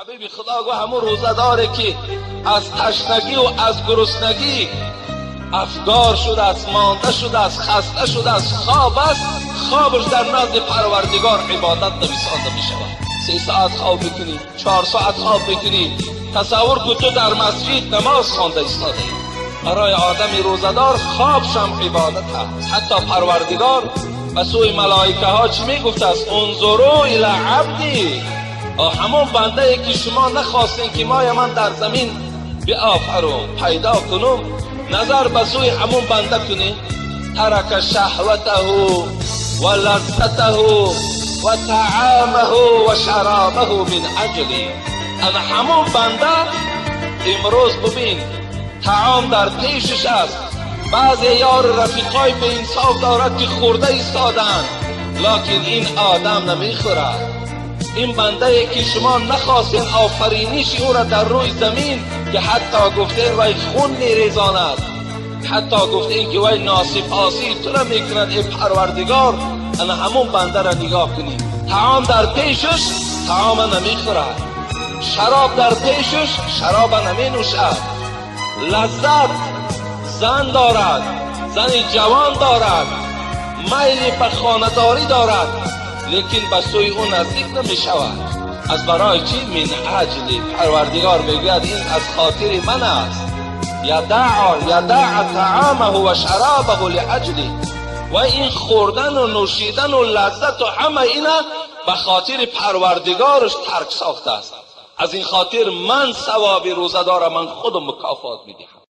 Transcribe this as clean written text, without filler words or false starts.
حبیب خدا گو همون روزداره که از تشنگی و از گرسنگی افگار شده است، مانده شده است، خسته شده است، خواب است، خوابش در نزد پروردگار عبادت نویسانده می شود. 3 ساعت خواب بکنی، 4 ساعت خواب بکنی، تصور کن تو در مسجد نماز خوانده ایستاده ای. برای آدم روزدار خوابش هم عبادت است. حتی پروردگار به سوی ملائکه ها چی می گفته است؟ انظروا الی عبدی، همون بنده ای که شما نخواستین که ما من در زمین بیافرم پیدا کنم، نظر به سوی همون بنده کنین. ترک شهوته و لذته و طعامه و شرابه من اجلی. انا همون بنده امروز ببین طعام در پیشش است، بعضی یار رفیقای به انصاف دارد که خورده ایستادن لکن این آدم نمیخورد. این بنده ای که شما نخواستین آفرینیش او را در روی زمین که حتی گفتین وی خون میریزاند، حتی گفتین که وی ناسپاسی تو را میکند ای پروردگار، انا همون بنده را نگاه کنید. طعام در پیشش طعام نمیخورد، شراب در پیشش شراب نمی نوشد، لذت زن دارد، زن جوان دارد، میل به خانه‌داری دارد، لیکن به سوی اون نزدیک نمی شود. از برای چی؟ من اجل. پروردگار میگوید این از خاطر من است. یدع طعامه و شرابه لاجلی. و این خوردن و نوشیدن و لذت و همه اینا به خاطر پروردگارش ترک ساخته است. از این خاطر من ثواب روزدار من خودم مکافات میدهم.